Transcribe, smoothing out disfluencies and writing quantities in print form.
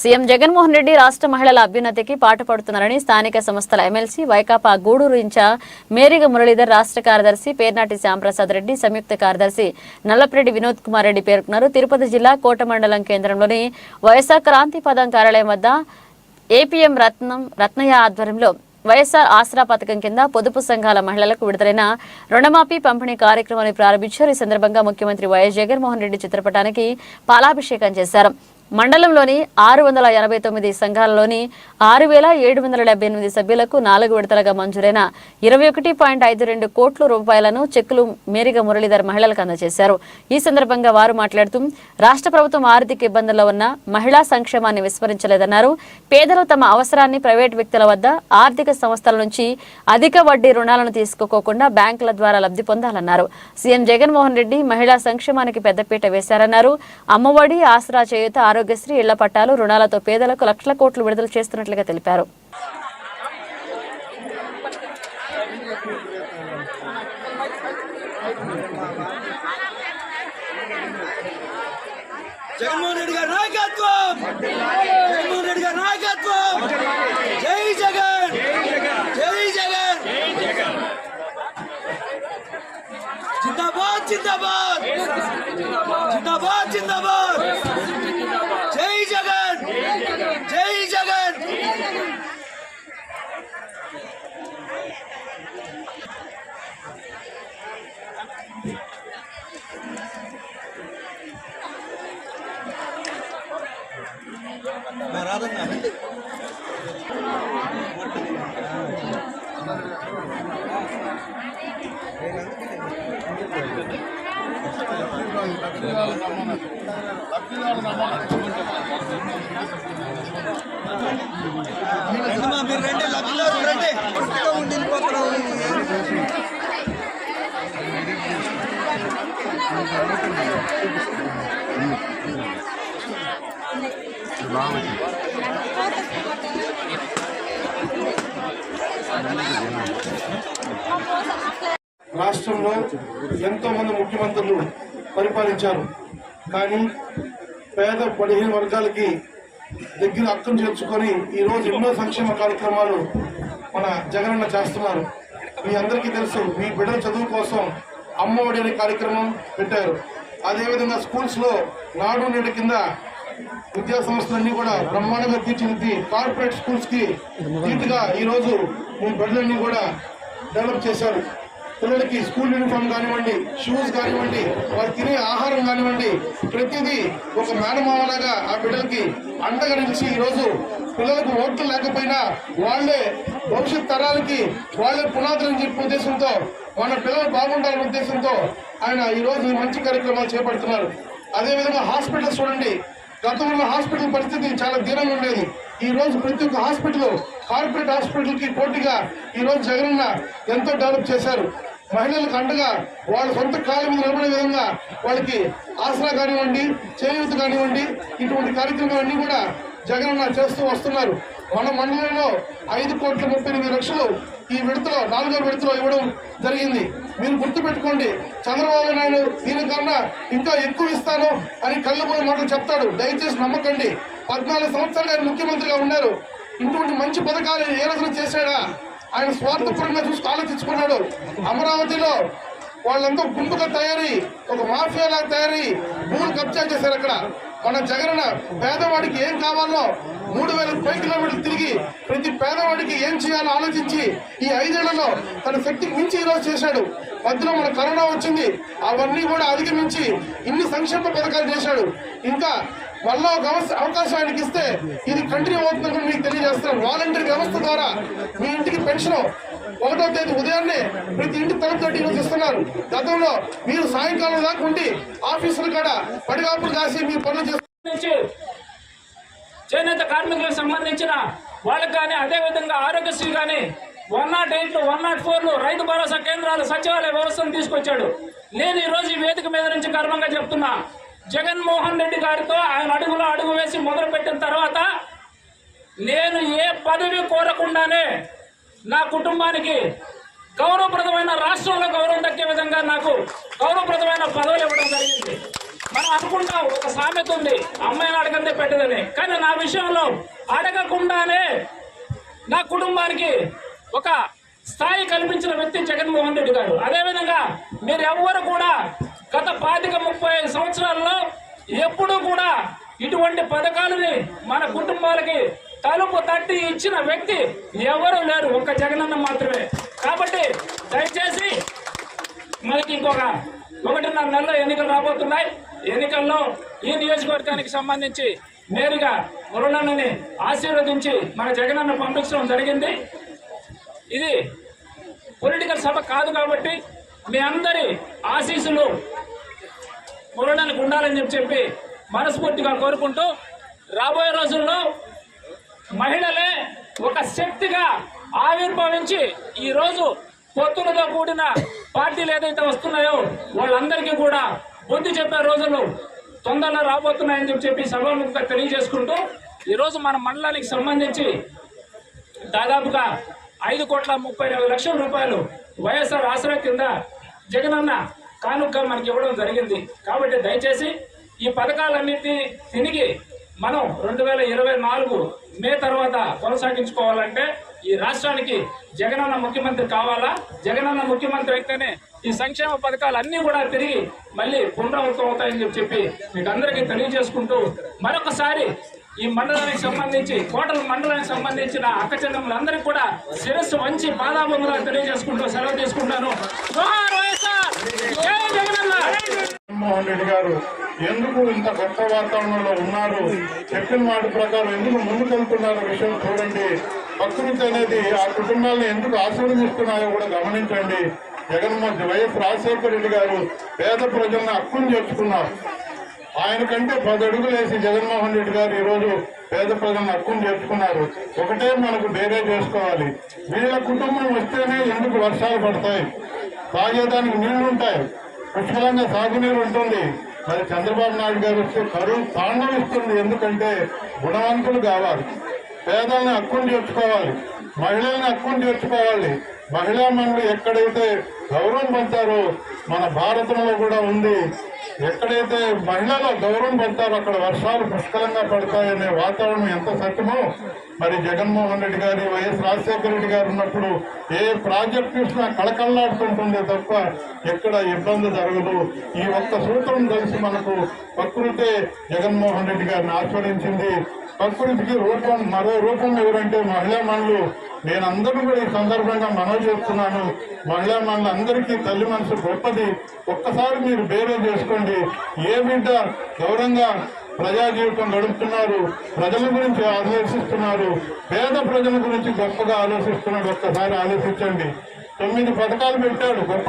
CM Jaganmohan Reddy రాష్ట్ర మహిళల అభ్యున్నతికి పాటుపడుతున్నారని స్థానిక సంస్థల ఎమ్మెల్సీ వైకాపా గూడూరు ఇన్ఛార్జ్ మేరిగ మురళీధర్, రాష్ట్ర కార్యదర్శి పేర్నాటి శ్యాంప్రసాద్ రెడ్డి, సంయుక్త కార్యదర్శి నల్లపరెడ్డి వినోద్ కుమార్ రెడ్డి పేర్కొన్నారు. తిరుపతి జిల్లా కోట మండలం కేంద్రంలోని వైఎస్ఆర్ క్రాంతి పదం కార్యాలయం వద్ద ఏపీఎం రత్నయ్య ఆధ్వర్యంలో వైఎస్ఆర్ ఆసరా పథకం కింద పొదుపు సంఘాల మహిళలకు విడుదలైన రుణమాఫీ పంపిణీ కార్యక్రమాన్ని ప్రారంభించారు. ఈ సందర్భంగా ముఖ్యమంత్రి వైఎస్ జగన్మోహన్ రెడ్డి చిత్రపటానికి పాలాభిషేకం చేశారు. మండలంలోని 689 సంఘాలలోని 6778 సభ్యులకు 4 విడతలుగా మంజూరైన 21.52 కోట్ల రూపాయలను చెక్కులు మేరిగ మురళీధర్ మహిళలకు అందజేశారు. ఈ సందర్భంగా వారు మాట్లాడుతూ రాష్ట్ర ప్రభుత్వం ఆర్థిక ఇబ్బందుల్లో ఉన్న మహిళా సంక్షేమాన్ని విస్మరించలేదన్నారు. పేదలు తమ అవసరాన్ని ప్రైవేటు వ్యక్తుల వద్ద ఆర్థిక సంస్థల నుంచి అధిక వడ్డీ రుణాలను తీసుకోకుండా బ్యాంకుల ద్వారా లబ్ధి పొందాలన్నారు. సీఎం జగన్మోహన్ రెడ్డి మహిళా సంక్షేమానికి పెద్దపీట వేశారన్నారు. అమ్మఒడి, ఆసరా చేయూత, ఆరోగ్యశ్రీ, ఇళ్ల పట్టాలు, రుణాలతో పేదలకు లక్షల కోట్లు విడుదల చేస్తున్నట్లుగా తెలిపారు. జగన్మోహన్ రెడ్డి గారి నాయకత్వం, జగన్మోహన్ రెడ్డి గారి నాయకత్వం, జై జగన్, జై జగన్, జిందాబాద్ జిందాబాద్, జిందాబాద్ జిందాబాద్, జై జగన్, జై జగన్. రాదన్నా మీరు రండి, లబ్ధిలో రండి. రాష్ట్రంలో ఎంతో మంది ముఖ్యమంత్రులు పరిపాలించారు. కానీ పేద బలహీన వర్గాలకి దగ్గర అక్కం చేర్చుకొని ఈరోజు ఎన్నో సంక్షేమ కార్యక్రమాలు మన జగనన్న చేస్తున్నారు. మీ అందరికీ తెలుసు, మీ బిడ్డల చదువు కోసం అమ్మఒడి అనే కార్యక్రమం పెట్టారు. అదేవిధంగా స్కూల్స్ లో నాడు నేడు కింద విద్యా సంస్థలన్నీ కూడా బ్రహ్మాండంగా తీర్చిదిద్ది కార్పొరేట్ స్కూల్స్ కి ధీటుగా ఈరోజు మీ బిడ్డలన్నీ కూడా డెవలప్ చేశారు. పిల్లలకి స్కూల్ యూనిఫామ్ కానివ్వండి, షూస్ కానివ్వండి, వాళ్ళు తినే ఆహారం కానివ్వండి, ప్రతిదీ ఒక మేనమావలాగా ఆ బిడ్డలకి అండగా నిలిచి ఈరోజు పిల్లలకు ఓట్లు లేకపోయినా వాళ్లే భవిష్యత్ తరాలకి వాళ్లే పునాదులని చెప్పే ఉద్దేశంతో, మన పిల్లలు బాగుండాలనే ఉద్దేశంతో ఆయన ఈరోజు ఈ మంచి కార్యక్రమాలు చేపడుతున్నారు. అదేవిధంగా హాస్పిటల్స్ చూడండి, గతంలో హాస్పిటల్ పరిస్థితి చాలా దీనంగా ఉండేది. ఈ రోజు ప్రతి ఒక్క హాస్పిటల్ కార్పొరేట్ హాస్పిటల్ కి పోటీగా ఈ రోజు జగనన్న ఎంతో డెవలప్ చేశారు. మహిళలకు అండగా వాళ్ళ సొంత కాళ్ళ మీద నిలబడే విధంగా వాళ్ళకి ఆసరా కానివ్వండి, చేయూత కానివ్వండి, ఇటువంటి కార్యక్రమాలన్నీ కూడా జగనన్న చేస్తూ వస్తున్నారు. మన మండలంలో 5,38,00,000 ఈ విడతలో 4వ విడతలో ఇవ్వడం జరిగింది. మీరు గుర్తుపెట్టుకోండి, చంద్రబాబు నాయుడు దీనికన్నా ఇంకా ఎక్కువ ఇస్తాను అని కళ్ళబోయే మాటలు చెప్తాడు. దయచేసి నమ్మకండి. 14 సంవత్సరాలు ఆయన ముఖ్యమంత్రిగా ఉన్నారు. ఇటువంటి మంచి పథకాలు ఏ రోజున చేశాడా? ఆయన స్వార్థపరంగా చూసి ఆలోచించుకున్నాడు. అమరావతిలో వాళ్ళంతా గుంపుగా తయారీ, ఒక మాఫియాలా తయారీ భూములు కబ్జా చేశారు. అక్కడ మన జగనన్న పేదవాడికి ఏం కావాలో 3,000 కిలోమీటర్లు తిరిగి ప్రతి పేదవాడికి ఏం చేయాలో ఆలోచించి ఈ 5 ఏళ్లలో తన శక్తికి మించి ఈరోజు చేశాడు. మధ్యలో మన కరోనా వచ్చింది, అవన్నీ కూడా అధిగమించి ఇన్ని సంక్షేమ పథకాలు చేశాడు. ఇంకా మళ్ళా ఒక అవకాశం ఆయనకి ఇస్తే ఇది కంటిన్యూ అవుతుందని మీకు తెలియజేస్తున్నాను. వాలంటీర్ వ్యవస్థ ద్వారా మీ ఇంటికి పెన్షన్ 1వ తేదీ ఉదయాన్నే ప్రతి ఇంటి తలుపు తోటి ఈరోజు ఇస్తున్నారు. గతంలో మీరు సాయంకాలం దాకా ఉండి ఆఫీసుల కాడ పడిగాపులు కాసి మీ పనులు చేస్తున్నారు. చేనేత కార్మికులకు సంబంధించిన వాళ్ళకి కానీ, అదేవిధంగా ఆరోగ్యశ్రీ కానీ 108, 104 రైతు భరోసా కేంద్రాలు, సచివాలయ వ్యవస్థను తీసుకొచ్చాడు. నేను ఈరోజు ఈ వేదిక మీద నుంచి గర్వంగా చెప్తున్నా, జగన్మోహన్ రెడ్డి గారితో ఆయన అడుగులో అడుగు వేసి మొదలుపెట్టిన తర్వాత నేను ఏ పదవి కోరకుండానే నా కుటుంబానికి గౌరవప్రదమైన, రాష్ట్రంలో గౌరవం దక్కే విధంగా నాకు గౌరవప్రదమైన పదవులు ఇవ్వడం జరిగింది. మనం అనుకుంటాం, ఒక సామెత ఉంది, అమ్మాయిని అడగందే పెట్టదని. కానీ నా విషయంలో అడగకుండానే నా కుటుంబానికి ఒక స్థాయి కల్పించిన వ్యక్తి జగన్మోహన్ రెడ్డి గారు. అదేవిధంగా మీరు ఎవ్వరు కూడా గత 25-30 సంవత్సరాల్లో ఎప్పుడూ కూడా ఇటువంటి పథకాలని మన కుటుంబాలకి తలుపు తట్టి ఇచ్చిన వ్యక్తి ఎవరు లేరు, ఒక్క జగనన్న మాత్రమే. కాబట్టి దయచేసి మనకి ఇంకొక 1.5 నెలలో ఎన్నికలు రాబోతున్నాయి. ఎన్నికల్లో ఈ నియోజకవర్గానికి సంబంధించి నేరుగా మురళన్నని ఆశీర్వదించి మన జగనన్న పంపించడం జరిగింది. ఇది పొలిటికల్ సభ కాదు కాబట్టి మీ అందరి ఆశీస్సులు మురళన్నకు ఉండాలని చెప్పి మనస్ఫూర్తిగా కోరుకుంటూ, రాబోయే రోజుల్లో మహిళలే ఒక శక్తిగా ఆవిర్భవించి ఈ రోజు పొత్తులతో కూడిన పార్టీలు ఏదైతే వస్తున్నాయో వాళ్ళందరికీ కూడా బుద్ధి చెప్పే రోజులు తొందరలో రాబోతున్నాయని చెప్పి సభాముఖంగా తెలియజేసుకుంటూ, ఈరోజు మన మండలానికి సంబంధించి దాదాపుగా 5,34,00,000 రూపాయలు వైఎస్ఆర్ ఆసరా కింద జగనన్న కానుకగా మనకి ఇవ్వడం జరిగింది. కాబట్టి దయచేసి ఈ పథకాలన్నింటినీ తిరిగి మనం 2024 మే తర్వాత కొనసాగించుకోవాలంటే ఈ రాష్ట్రానికి జగనన్న ముఖ్యమంత్రి కావాలా. జగనన్న ముఖ్యమంత్రి అయితేనే ఈ సంక్షేమ పథకాలు అన్ని కూడా తిరిగి మళ్ళీ పునరావృతం అవుతాయని చెప్పి మీకు అందరికీ తెలియజేసుకుంటూ, మరొకసారి ఈ మండలానికి సంబంధించి కోటల మండలానికి సంబంధించిన అక్కచెల్లెమ్మలందరికీ కూడా శిరస్సు వంచి పాదాబంధులు తెలియజేసుకుంటూ సెలవు తీసుకుంటాను. జోహార్ వైఎస్ఆర్, జై జగనన్న. జగన్మోహన్ రెడ్డి గారు ఎందుకు ఇంత గొప్ప వాతావరణంలో ఉన్నారు, చెప్పిన మాట ప్రకారం ఎందుకు ముందుకెళ్తున్నారు విషయం చూడండి. ప్రకృతి అనేది ఆ కుటుంబాలను ఎందుకు ఆశీర్వదిస్తున్నాయో కూడా గమనించండి. వైఎస్ రాజశేఖర రెడ్డి గారు పేద ప్రజలను హక్కును చేర్చుకున్నారు. ఆయన కంటే 10 అడుగులు వేసి జగన్మోహన్ రెడ్డి గారు ఈరోజు పేద ప్రజలను హక్కును చేర్చుకున్నారు. ఒకటే మనకు వేరే చేసుకోవాలి, వీళ్ళ కుటుంబం వస్తేనే ఎందుకు వర్షాలు పడతాయి, తాగేదానికి నీళ్లు ఉంటాయి, పుష్కలంగా సాగునీరు ఉంటుంది. మరి చంద్రబాబు నాయుడు గారు వస్తే కరువు తాండవిస్తుంది. ఎందుకంటే గుణవంతులు కావాలి, పేదల్ని హక్కును చేర్చుకోవాలి, మహిళల్ని హక్కును చేర్చుకోవాలి. మహిళా మనులు ఎక్కడైతే గౌరవం పొందుతారో మన భారతంలో కూడా ఉంది. ఎక్కడైతే మహిళలు గౌరవం పడతారో అక్కడ వర్షాలు పుష్కలంగా పడతాయనే వాతావరణం ఎంత సత్యమో మరి జగన్మోహన్ రెడ్డి గారి వైఎస్ రాజశేఖర రెడ్డి గారు ఉన్నప్పుడు ఏ ప్రాజెక్ట్ చూసినా కళకళలాడుతుంటుందే తప్ప ఎక్కడ ఇబ్బంది జరగదు. ఈ ఒక్క సూత్రం తెలిసి మనకు ప్రకృతే జగన్మోహన్ రెడ్డి గారిని ఆస్వాదించింది. ప్రకృతికి రూపం, మరో రూపం ఎవరంటే మహిళా మనులు. నేనందరూ కూడా ఈ సందర్భంగా మనవి చేస్తున్నాను, మహిళా మనులందరికీ తల్లి మనసు గొప్పది. ఒక్కసారి మీరు బేరే చేసుకోండి. ఏ బిడ్డ గౌరవంగా ప్రజా జీవితం గడుపుతున్నారు, ప్రజల గురించి ఆలోచిస్తున్నారు, పేద ప్రజల గురించి గొప్పగా ఆలోచిస్తున్నాడు. ఒక్కసారి ఆలోచించండి. 9 పథకాలు పెట్టాడు. గొప్ప